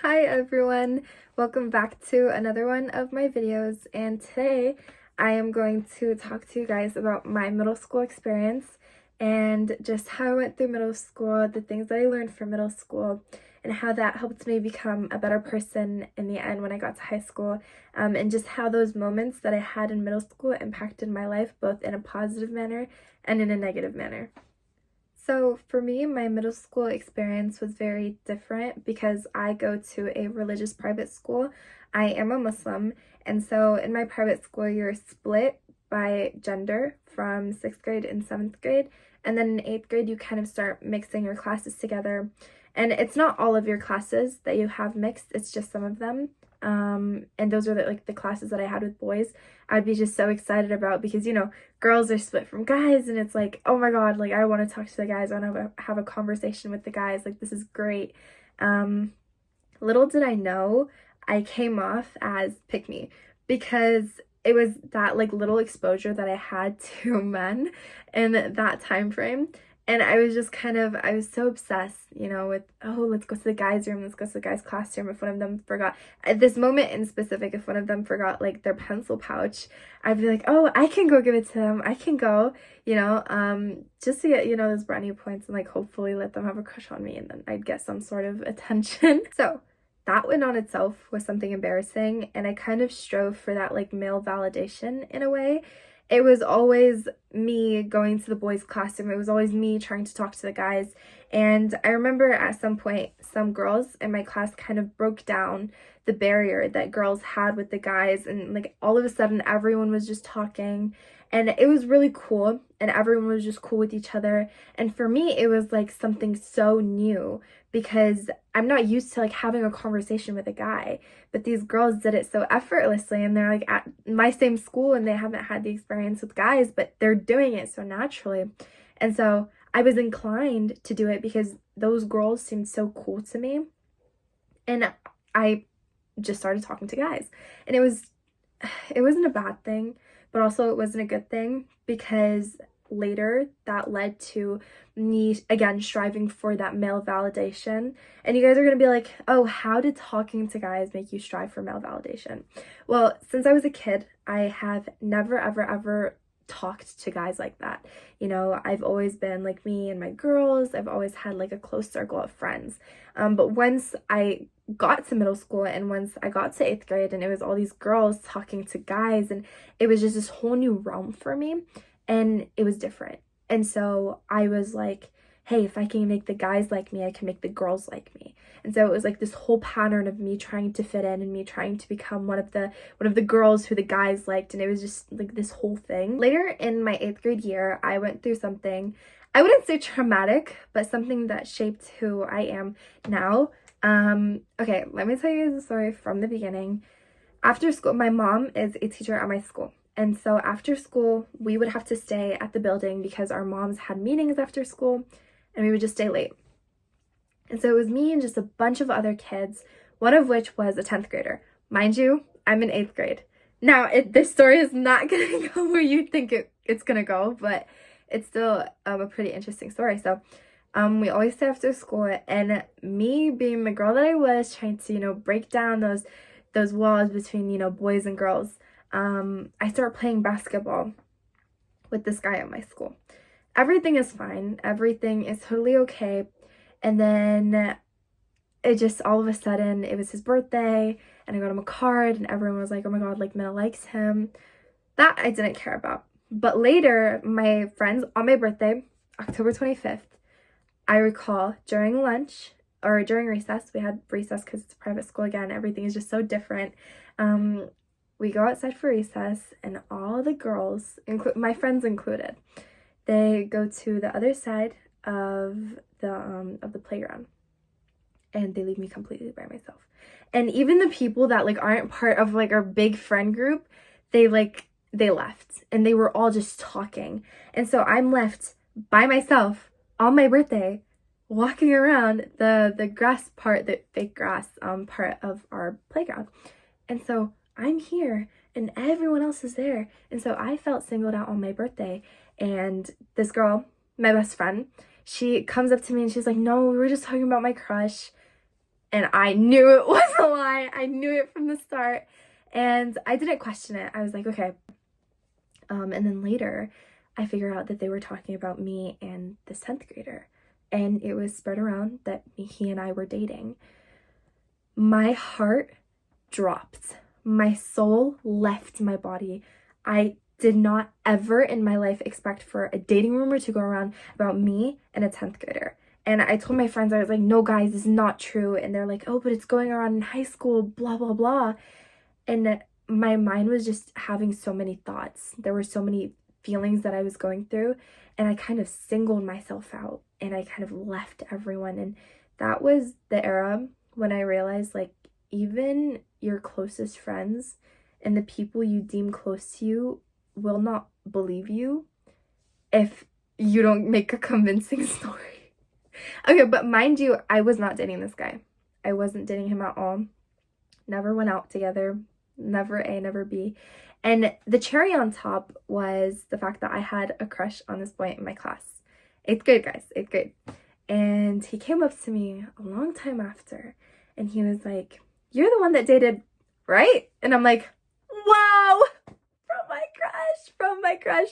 Hi everyone, welcome back to another one of my videos, and today I am going to talk to you guys about my middle school experience and just how I went through middle school, the things that I learned from middle school, and how that helped me become a better person in the end when I got to high school, and just how those moments that I had in middle school impacted my life both in a positive manner and in a negative manner. So for me, my middle school experience was very different because I go to a religious private school. I am a Muslim, and so in my private school, you're split by gender from 6th grade and 7th grade, and then in 8th grade, you kind of start mixing your classes together. And it's not all of your classes that you have mixed, it's just some of them. And those are the classes that I had with boys. I'd be just so excited about because girls are split from guys, and it's like, oh my god, like I want to talk to the guys, I want to have a conversation with the guys, like this is great. Little did I know I came off as pick me because it was that like little exposure that I had to men in that time frame. And I was just I was so obsessed, with, oh, let's go to the guys' room, let's go to the guys' classroom. If one of them forgot, at this moment in specific, if one of them forgot like their pencil pouch, I'd be like, oh, I can go give it to them. I can go, just to get, those brownie points and like hopefully let them have a crush on me, and then I'd get some sort of attention. So that one on itself was something embarrassing, and I kind of strove for that like male validation in a way. It was always me going to the boys' classroom. It was always me trying to talk to the guys. And I remember at some point, some girls in my class kind of broke down the barrier that girls had with the guys. And like all of a sudden, everyone was just talking. And it was really cool. And everyone was just cool with each other. And for me, it was like something so new because I'm not used to like having a conversation with a guy. But these girls did it so effortlessly, and they're like at my same school and they haven't had the experience with guys, but they're doing it so naturally. And so I was inclined to do it because those girls seemed so cool to me. And I just started talking to guys. And it wasn't a bad thing, but also it wasn't a good thing because later that led to me again striving for that male validation. And you guys are going to be like, oh, how did talking to guys make you strive for male validation? Well, since I was a kid, I have never ever talked to guys like that. I've always been like me and my girls. I've always had like a close circle of friends. But once I got to middle school and once I got to 8th grade and it was all these girls talking to guys, and it was just this whole new realm for me, and it was different. And so I was like, hey, if I can make the guys like me, I can make the girls like me. And so it was like this whole pattern of me trying to fit in and me trying to become one of the girls who the guys liked, and it was just like this whole thing. Later in my 8th grade year, I went through something, I wouldn't say traumatic, but something that shaped who I am now. Okay, let me tell you the story from the beginning. After school, my mom is a teacher at my school. And so after school, we would have to stay at the building because our moms had meetings after school, and we would just stay late. And so it was me and just a bunch of other kids, one of which was a 10th grader. Mind you, I'm in 8th grade. Now, this story is not going to go where you think it's going to go, but it's still a pretty interesting story. So we always stay after school, and me being the girl that I was, trying to, break down those walls between, boys and girls, I start playing basketball with this guy at my school. Everything is fine. Everything is totally okay. And then it just, all of a sudden, it was his birthday, and I got him a card, and everyone was like, oh my god, like, Minna likes him. That I didn't care about. But later, my friends, on my birthday, October 25th, I recall during lunch, or during recess, we had recess because it's a private school again, everything is just so different. We go outside for recess, and all the girls, my friends included, they go to the other side of the playground, and they leave me completely by myself. And even the people that like aren't part of like our big friend group, they left, and they were all just talking. And so I'm left by myself on my birthday, walking around the grass part, the fake grass part of our playground. And so I'm here and everyone else is there. And so I felt singled out on my birthday. And this girl, my best friend, she comes up to me and she's like, no, we were just talking about my crush. And I knew it was a lie. I knew it from the start. And I didn't question it. I was like, okay. And then later, I figured out that they were talking about me and this 10th grader. And it was spread around that he and I were dating. My heart dropped. My soul left my body. I did not ever in my life expect for a dating rumor to go around about me and a 10th grader. And I told my friends, I was like, no, guys, this is not true. And they're like, oh, but it's going around in high school, blah, blah, blah. And my mind was just having so many thoughts. There were so many feelings that I was going through. And I kind of singled myself out and I kind of left everyone. And that was the era when I realized, like, even your closest friends and the people you deem close to you will not believe you if you don't make a convincing story. Okay, but mind you, I was not dating this guy. I wasn't dating him at all. Never went out together. Never A, never B. And the cherry on top was the fact that I had a crush on this boy in my class. 8th grade, guys. 8th grade. And he came up to me a long time after. And he was like, you're the one that dated, right? And I'm like, wow! From my crush.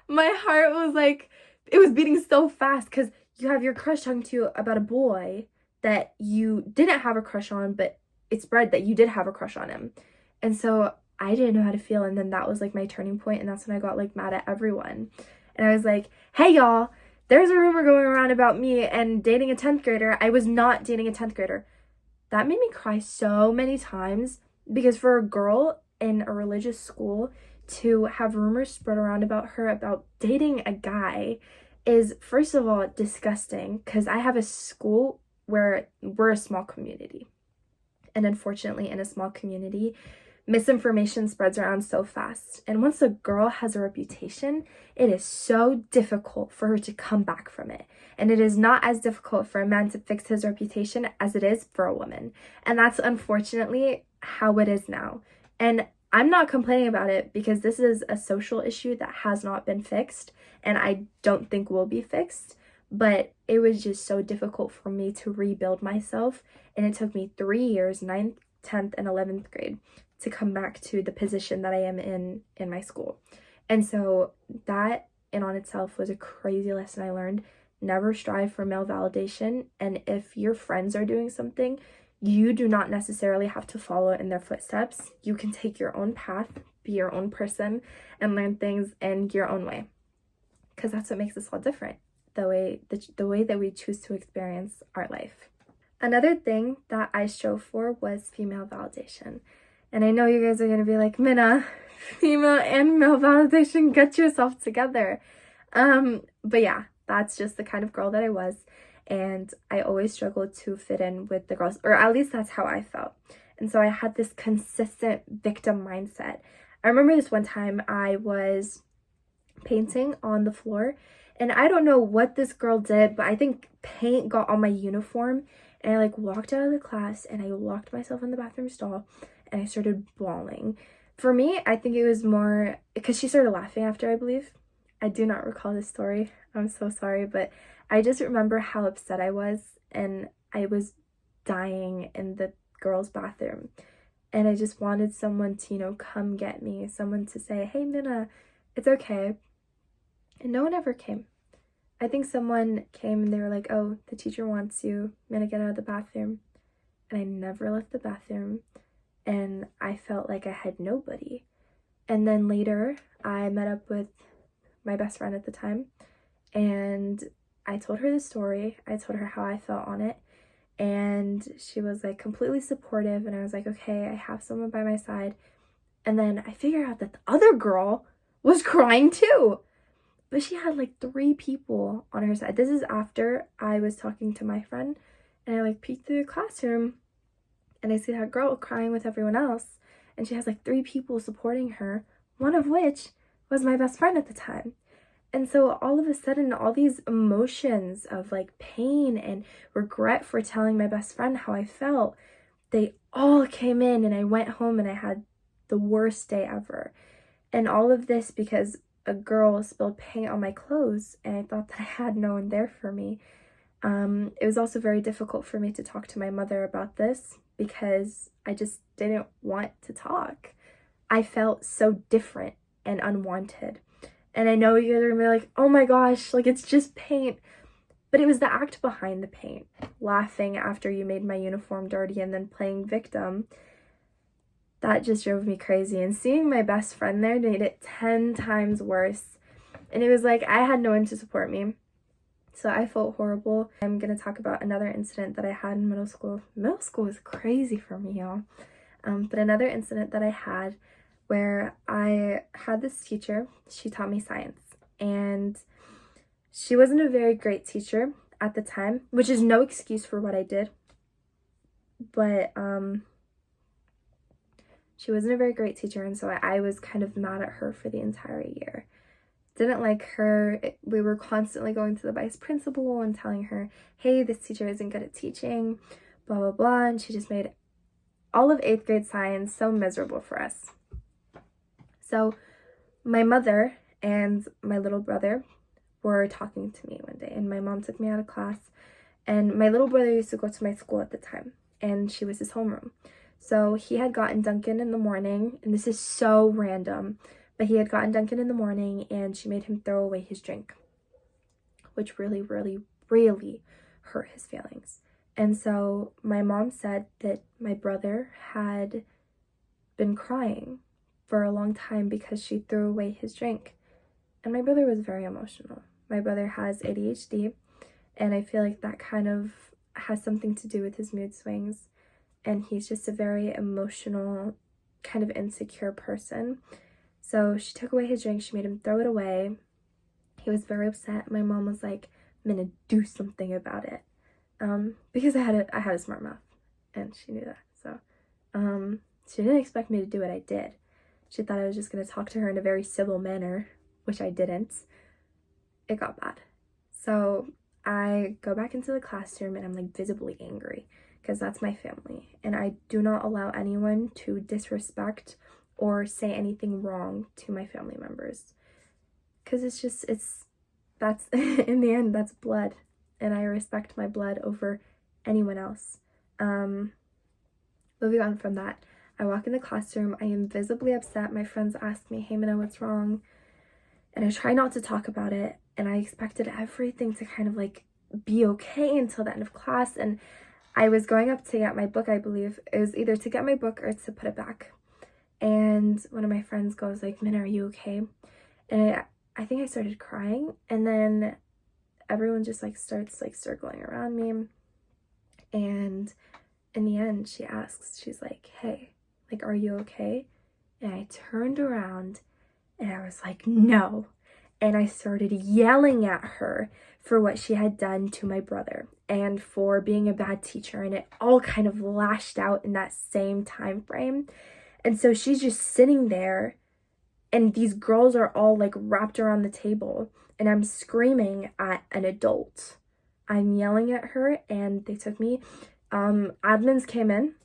My heart was like, it was beating so fast because you have your crush talking to you about a boy that you didn't have a crush on, but it spread that you did have a crush on him. And so I didn't know how to feel. And then that was like my turning point. And that's when I got like mad at everyone. And I was like, hey y'all, there's a rumor going around about me and dating a 10th grader. I was not dating a 10th grader. That made me cry so many times because for a girl in a religious school to have rumors spread around about her about dating a guy is, first of all, disgusting because I have a school where we're a small community. And unfortunately, in a small community, misinformation spreads around so fast. And once a girl has a reputation, it is so difficult for her to come back from it. And it is not as difficult for a man to fix his reputation as it is for a woman. And that's unfortunately how it is now. And I'm not complaining about it because this is a social issue that has not been fixed and I don't think will be fixed. But it was just so difficult for me to rebuild myself. And it took me 3 years, 9th, 10th, and 11th grade, to come back to the position that I am in my school. And so that in on itself was a crazy lesson I learned. Never strive for male validation. And if your friends are doing something, you do not necessarily have to follow in their footsteps. You can take your own path, be your own person, and learn things in your own way. Because that's what makes us all different. The way that we choose to experience our life. Another thing that I strove for was female validation. And I know you guys are going to be like, Minna, female and male validation, get yourself together. But yeah, that's just the kind of girl that I was. And I always struggled to fit in with the girls, or at least that's how I felt. And so I had this consistent victim mindset. I remember this one time I was painting on the floor. And I don't know what this girl did, but I think paint got on my uniform. And I like walked out of the class and I locked myself in the bathroom stall and I started bawling. For me, I think it was more because she started laughing after, I believe. I do not recall this story. I'm so sorry, but I just remember how upset I was and I was dying in the girls' bathroom. And I just wanted someone to, come get me, someone to say, hey, Minna, it's okay. And no one ever came. I think someone came and they were like, oh, the teacher wants you. Minna, get out of the bathroom. And I never left the bathroom. And I felt like I had nobody. And then later, I met up with my best friend at the time. And I told her the story. I told her how I felt on it. And she was like completely supportive. And I was like, okay, I have someone by my side. And then I figured out that the other girl was crying too. But she had like 3 people on her side. This is after I was talking to my friend and I like peeked through the classroom and I see that girl crying with everyone else. And she has like 3 people supporting her, one of which was my best friend at the time. And so all of a sudden, all these emotions of like pain and regret for telling my best friend how I felt, they all came in and I went home and I had the worst day ever. And all of this because a girl spilled paint on my clothes and I thought that I had no one there for me. It was also very difficult for me to talk to my mother about this because I just didn't want to talk. I felt so different and unwanted. And I know you guys are gonna be like, oh my gosh, like it's just paint. But it was the act behind the paint. Laughing after you made my uniform dirty and then playing victim. That just drove me crazy. And seeing my best friend there made it 10 times worse. And it was like I had no one to support me. So I felt horrible. I'm gonna talk about another incident that I had in middle school. Middle school was crazy for me, y'all. But another incident that I had where I had this teacher. She taught me science. And she wasn't a very great teacher at the time, which is no excuse for what I did. But she wasn't a very great teacher, and so I was kind of mad at her for the entire year. Didn't like her. We were constantly going to the vice principal and telling her, hey, this teacher isn't good at teaching, blah, blah, blah. And she just made all of 8th grade science so miserable for us. So my mother and my little brother were talking to me one day, and my mom took me out of class, and my little brother used to go to my school at the time, and she was his homeroom. So he had gotten Dunkin' in the morning, and this is so random, but he had gotten Dunkin' in the morning, and she made him throw away his drink, which really, really, really hurt his feelings. And so my mom said that my brother had been crying for a long time because she threw away his drink. And my brother was very emotional. My brother has ADHD, and I feel like that kind of has something to do with his mood swings. And he's just a very emotional, kind of insecure person. So she took away his drink, she made him throw it away. He was very upset. My mom was like, I'm gonna do something about it. Because I had a smart mouth, and she knew that. So she didn't expect me to do what I did. She thought I was just gonna talk to her in a very civil manner, which I didn't. It got bad. So I go back into the classroom and I'm like visibly angry because that's my family. And I do not allow anyone to disrespect or say anything wrong to my family members. Because that's, in the end, that's blood. And I respect my blood over anyone else. Moving on from that, I walk in the classroom. I am visibly upset. My friends ask me, hey, Minna, what's wrong? And I try not to talk about it. And I expected everything to kind of like be okay until the end of class. And I was going up to get my book, I believe. It was either to get my book or to put it back. And one of my friends goes like, Minna, are you okay? And I think I started crying. And then everyone just like starts like circling around me. And in the end, she asks, she's like, hey, like, are you okay? And I turned around and I was like, no. And I started yelling at her for what she had done to my brother and for being a bad teacher. And it all kind of lashed out in that same time frame. And so she's just sitting there, and these girls are all like wrapped around the table, and I'm screaming at an adult. I'm yelling at her, and they took me. Admins came in,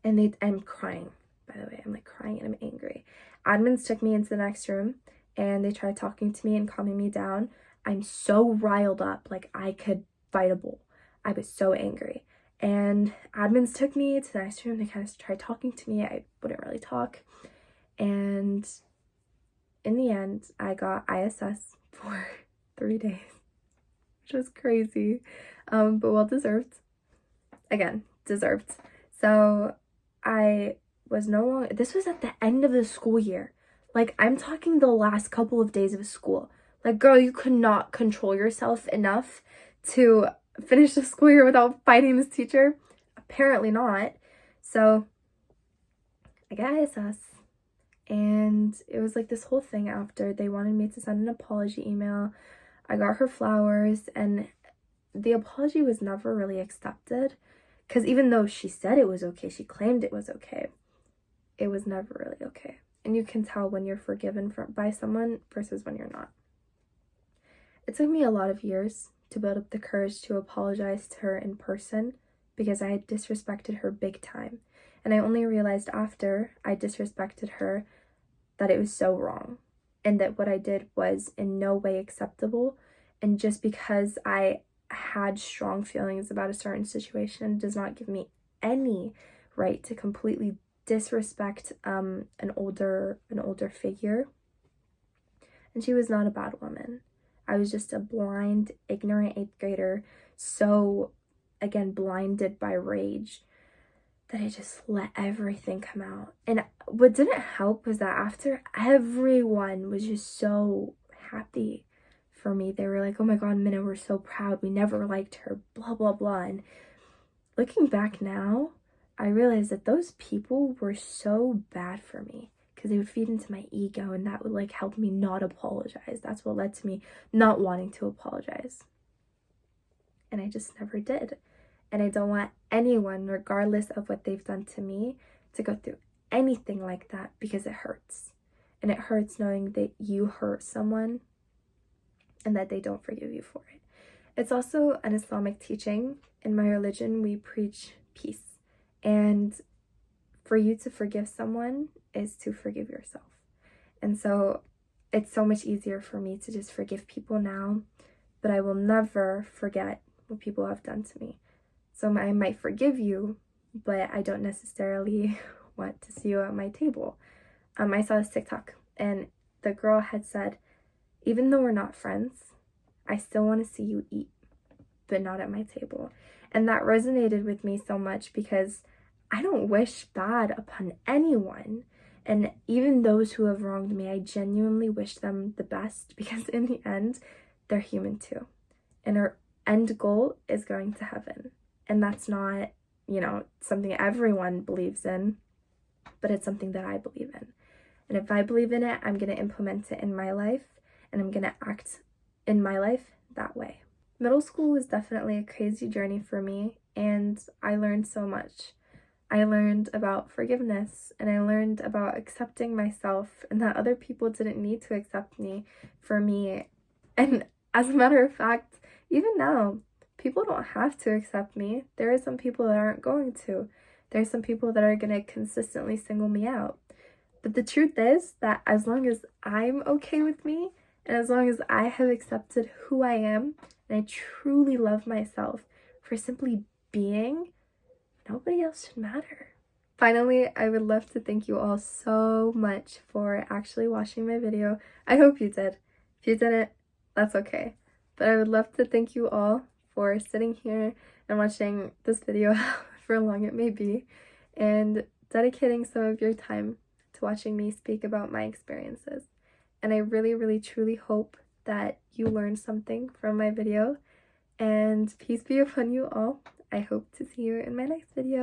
and I'm crying, by the way. I'm like crying and I'm angry. Admins took me into the next room, and they tried talking to me and calming me down. I'm so riled up, like I could fight a bull. I was so angry. And admins took me to the next room. They kind of tried talking to me. I wouldn't really talk. And in the end, I got ISS for 3 days, which was crazy, but well deserved. Again, deserved. So I was no longer, this was at the end of the school year. Like, I'm talking the last couple of days of school. Like, girl, you could not control yourself enough to finish the school year without fighting this teacher. Apparently not. So I got ISS, and it was like this whole thing after. They wanted me to send an apology email. I got her flowers, and the apology was never really accepted, because even though she said it was okay, she claimed it was okay, it was never really okay. And you can tell when you're forgiven by someone versus when you're not. It took me a lot of years to build up the courage to apologize to her in person, because I had disrespected her big time. And I only realized after I disrespected her that it was so wrong, and that what I did was in no way acceptable. And just because I had strong feelings about a certain situation does not give me any right to completely disrespect an older figure. And she was not a bad woman. I was just a blind, ignorant 8th grader, so again blinded by rage that I just let everything come out. And what didn't help was that after everyone was just so happy for me, they were like, oh my god, Minna, we're so proud, we never liked her, blah blah blah. And looking back now, I realized that those people were so bad for me because they would feed into my ego, and that would like help me not apologize. That's what led to me not wanting to apologize. And I just never did. And I don't want anyone, regardless of what they've done to me, to go through anything like that, because it hurts. And it hurts knowing that you hurt someone and that they don't forgive you for it. It's also an Islamic teaching. In my religion, we preach peace. And for you to forgive someone is to forgive yourself. And so it's so much easier for me to just forgive people now, but I will never forget what people have done to me. So I might forgive you, but I don't necessarily want to see you at my table. I saw this TikTok, and the girl had said, even though we're not friends, I still want to see you eat, but not at my table. And that resonated with me so much because I don't wish bad upon anyone. And even those who have wronged me, I genuinely wish them the best, because in the end, they're human too. And our end goal is going to heaven. And that's not, something everyone believes in, but it's something that I believe in. And if I believe in it, I'm going to implement it in my life, and I'm going to act in my life that way. Middle school was definitely a crazy journey for me, and I learned so much. I learned about forgiveness, and I learned about accepting myself, and that other people didn't need to accept me for me. And as a matter of fact, even now, people don't have to accept me. There are some people that aren't going to. There's some people that are going to consistently single me out. But the truth is that as long as I'm okay with me, and as long as I have accepted who I am, and I truly love myself for simply being, nobody else should matter. Finally, I would love to thank you all so much for actually watching my video. I hope you did. If you didn't, that's okay. But I would love to thank you all for sitting here and watching this video, however long it may be, and dedicating some of your time to watching me speak about my experiences. And I really, really, truly hope that you learned something from my video. And peace be upon you all. I hope to see you in my next video.